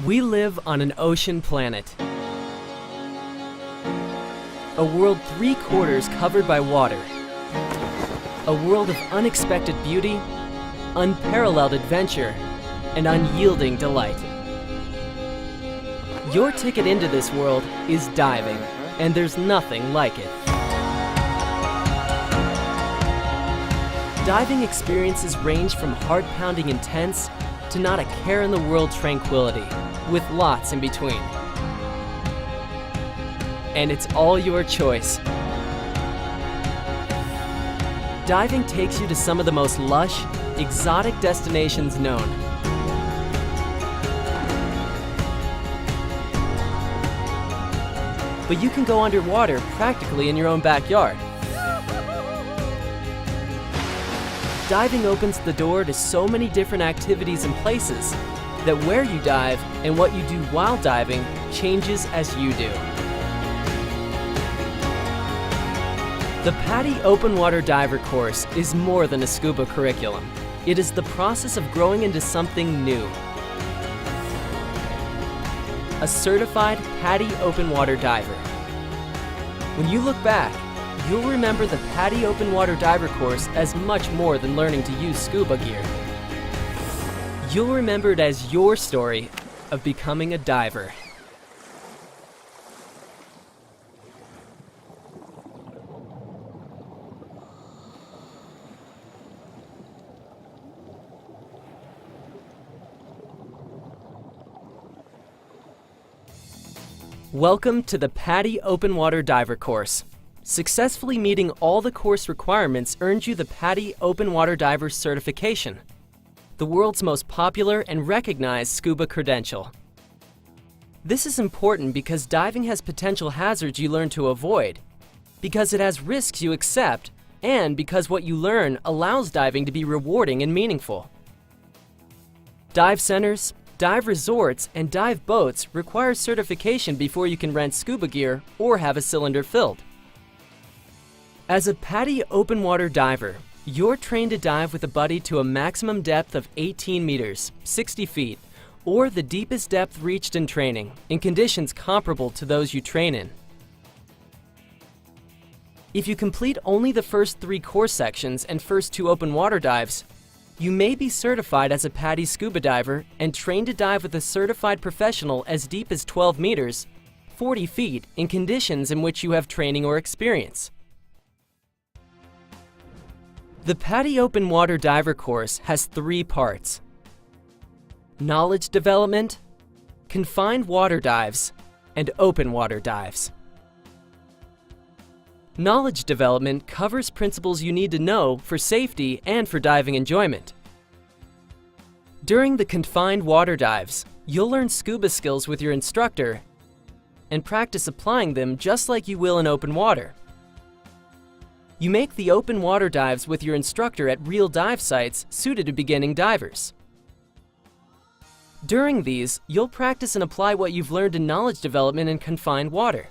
We live on an ocean planet. A world 3/4 covered by water. A world of unexpected beauty, unparalleled adventure, and unyielding delight. Your ticket into this world is diving, and there's nothing like it. Diving experiences range from heart-pounding intense to not a care in the world tranquility, with lots in between. And it's all your choice. Diving takes you to some of the most lush, exotic destinations known. But you can go underwater practically in your own backyard. Diving opens the door to so many different activities and places that where you dive and what you do while diving changes as you do. The PADI Open Water Diver course is more than a scuba curriculum. It is the process of growing into something new. A certified PADI Open Water Diver. When you look back, you'll remember the PADI Open Water Diver course as much more than learning to use scuba gear. You'll remember it as your story of becoming a diver. Welcome to the PADI Open Water Diver course. Successfully meeting all the course requirements earned you the PADI Open Water Diver certification, the world's most popular and recognized scuba credential. This is important because diving has potential hazards you learn to avoid, because it has risks you accept, and because what you learn allows diving to be rewarding and meaningful. Dive centers, dive resorts, and dive boats require certification before you can rent scuba gear or have a cylinder filled. As a PADI Open Water Diver, you're trained to dive with a buddy to a maximum depth of 18 meters, 60 feet, or the deepest depth reached in training, in conditions comparable to those you train in. If you complete only the first 3 course sections and first 2 open water dives, you may be certified as a PADI scuba diver and trained to dive with a certified professional as deep as 12 meters, 40 feet, in conditions in which you have training or experience. The PADI Open Water Diver course has 3 parts: knowledge development, confined water dives, and open water dives. Knowledge development covers principles you need to know for safety and for diving enjoyment. During the confined water dives, you'll learn scuba skills with your instructor and practice applying them just like you will in open water. You make the open water dives with your instructor at real dive sites suited to beginning divers. During these, you'll practice and apply what you've learned in knowledge development in confined water.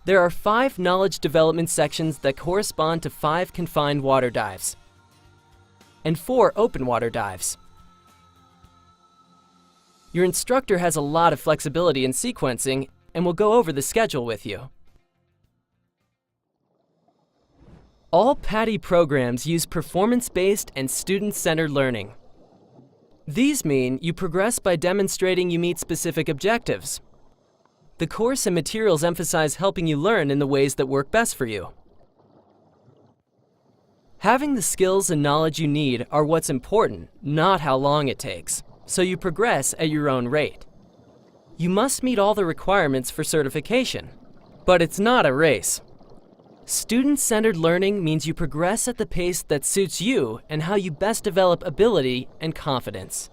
There are 5 knowledge development sections that correspond to 5 confined water dives and 4 open water dives. Your instructor has a lot of flexibility in sequencing and will go over the schedule with you. All PADI programs use performance-based and student-centered learning. These mean you progress by demonstrating you meet specific objectives. The course and materials emphasize helping you learn in the ways that work best for you. Having the skills and knowledge you need are what's important, not how long it takes, so you progress at your own rate. You must meet all the requirements for certification, but it's not a race. Student-centered learning means you progress at the pace that suits you and how you best develop ability and confidence.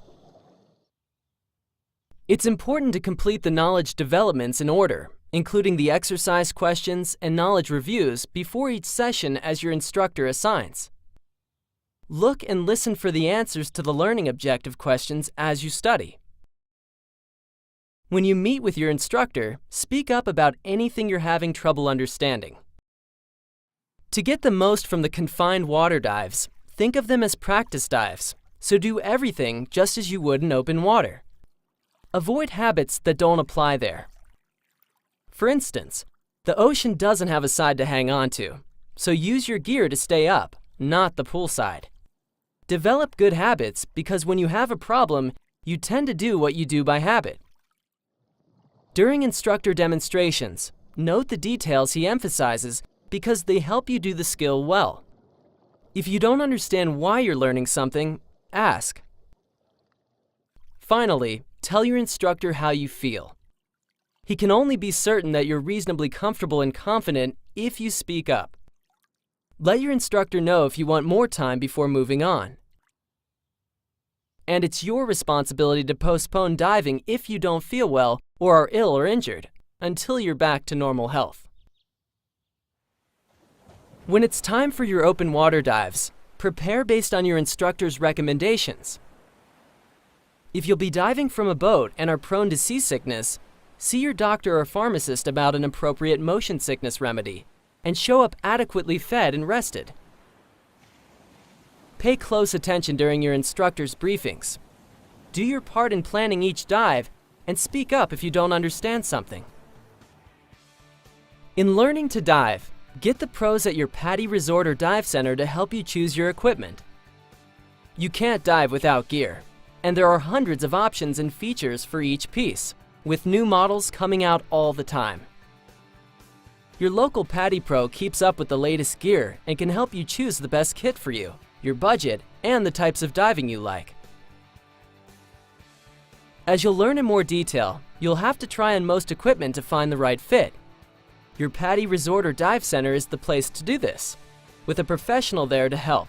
It's important to complete the knowledge developments in order, including the exercise questions and knowledge reviews before each session as your instructor assigns. Look and listen for the answers to the learning objective questions as you study. When you meet with your instructor, speak up about anything you're having trouble understanding. To get the most from the confined water dives, think of them as practice dives, so do everything just as you would in open water. Avoid habits that don't apply there. For instance, the ocean doesn't have a side to hang on to, so use your gear to stay up, not the pool side. Develop good habits because when you have a problem, you tend to do what you do by habit. During instructor demonstrations, note the details he emphasizes because they help you do the skill well. If you don't understand why you're learning something, ask. Finally, tell your instructor how you feel. He can only be certain that you're reasonably comfortable and confident if you speak up. Let your instructor know if you want more time before moving on. And it's your responsibility to postpone diving if you don't feel well or are ill or injured, until you're back to normal health. When it's time for your open water dives, prepare based on your instructor's recommendations. If you'll be diving from a boat and are prone to seasickness, see your doctor or pharmacist about an appropriate motion sickness remedy, and show up adequately fed and rested. Pay close attention during your instructor's briefings. Do your part in planning each dive, and speak up if you don't understand something. In learning to dive, get the pros at your PADI resort or dive center to help you choose your equipment. You can't dive without gear, and there are hundreds of options and features for each piece, with new models coming out all the time. Your local PADI Pro keeps up with the latest gear and can help you choose the best kit for you, your budget, and the types of diving you like. As you'll learn in more detail, you'll have to try on most equipment to find the right fit. Your PADI resort or dive center is the place to do this, with a professional there to help.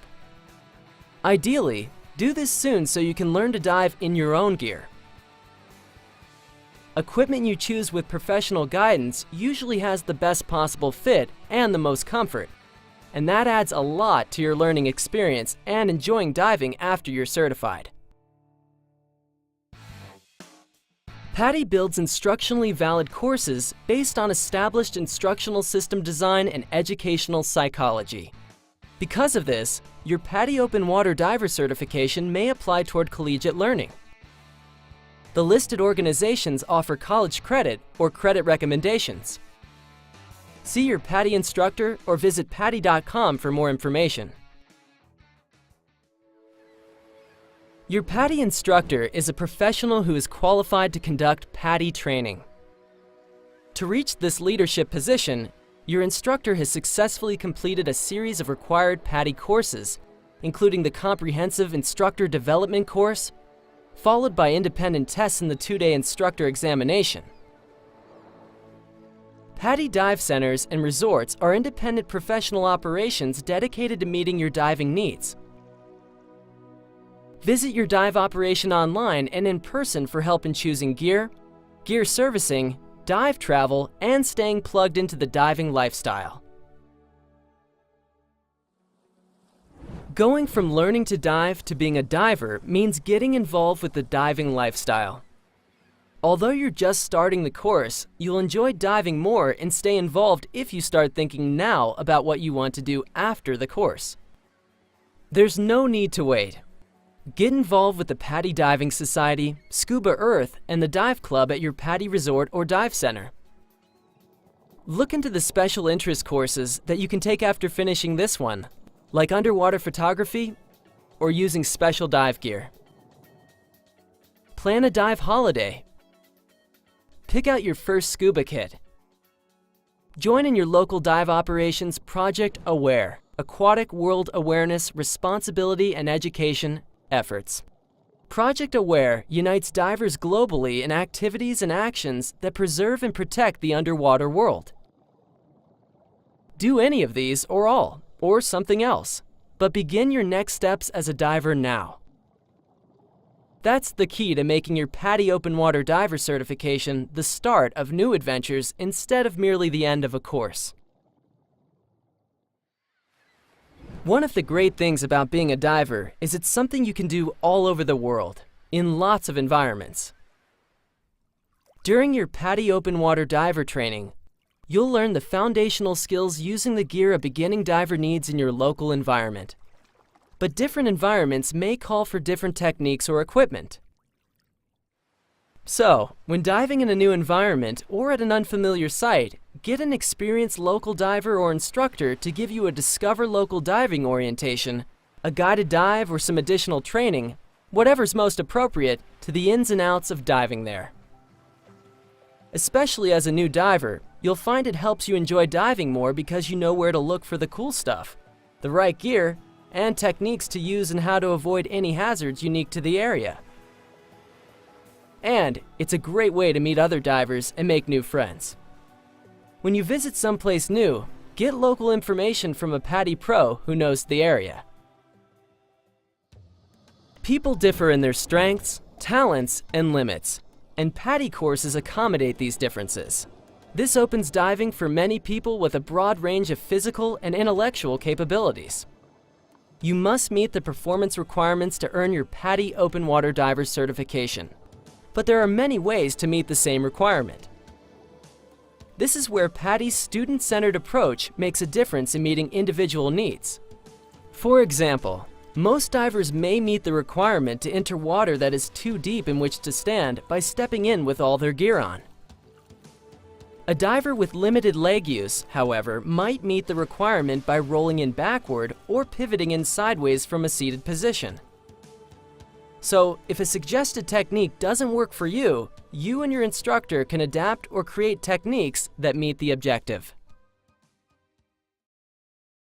Ideally, do this soon so you can learn to dive in your own gear. Equipment you choose with professional guidance usually has the best possible fit and the most comfort, and that adds a lot to your learning experience and enjoying diving after you're certified. PADI builds instructionally valid courses based on established instructional system design and educational psychology. Because of this, your PADI Open Water Diver certification may apply toward collegiate learning. The listed organizations offer college credit or credit recommendations. See your PADI instructor or visit PADI.com for more information. Your PADI instructor is a professional who is qualified to conduct PADI training. To reach this leadership position, your instructor has successfully completed a series of required PADI courses, including the Comprehensive Instructor Development course, followed by independent tests in the 2-day instructor examination. PADI dive centers and resorts are independent professional operations dedicated to meeting your diving needs. Visit your dive operation online and in person for help in choosing gear, gear servicing, dive travel, and staying plugged into the diving lifestyle. Going from learning to dive to being a diver means getting involved with the diving lifestyle. Although you're just starting the course, you'll enjoy diving more and stay involved if you start thinking now about what you want to do after the course. There's no need to wait. Get involved with the PADI Diving Society, Scuba Earth, and the Dive Club at your PADI resort or dive center. Look into the special interest courses that you can take after finishing this one, like underwater photography or using special dive gear. Plan a dive holiday. Pick out your first scuba kit. Join in your local dive operations Project AWARE, Aquatic World Awareness, Responsibility and Education efforts. Project AWARE unites divers globally in activities and actions that preserve and protect the underwater world. Do any of these or all, or something else, but begin your next steps as a diver now. That's the key to making your PADI Open Water Diver certification the start of new adventures instead of merely the end of a course. One of the great things about being a diver is it's something you can do all over the world, in lots of environments. During your PADI Open Water Diver training, you'll learn the foundational skills using the gear a beginning diver needs in your local environment. but different environments may call for different techniques or equipment. So, when diving in a new environment or at an unfamiliar site, get an experienced local diver or instructor to give you a Discover Local diving orientation, a guided dive, or some additional training, whatever's most appropriate to the ins and outs of diving there. Especially as a new diver, you'll find it helps you enjoy diving more because you know where to look for the cool stuff, the right gear, and techniques to use and how to avoid any hazards unique to the area. And it's a great way to meet other divers and make new friends. When you visit someplace new, get local information from a PADI pro who knows the area. People differ in their strengths, talents, and limits, and PADI courses accommodate these differences. This opens diving for many people with a broad range of physical and intellectual capabilities. You must meet the performance requirements to earn your PADI Open Water Diver certification. But there are many ways to meet the same requirement. This is where PADI's student-centered approach makes a difference in meeting individual needs. For example, most divers may meet the requirement to enter water that is too deep in which to stand by stepping in with all their gear on. A diver with limited leg use, however, might meet the requirement by rolling in backward or pivoting in sideways from a seated position. So, if a suggested technique doesn't work for you, you and your instructor can adapt or create techniques that meet the objective.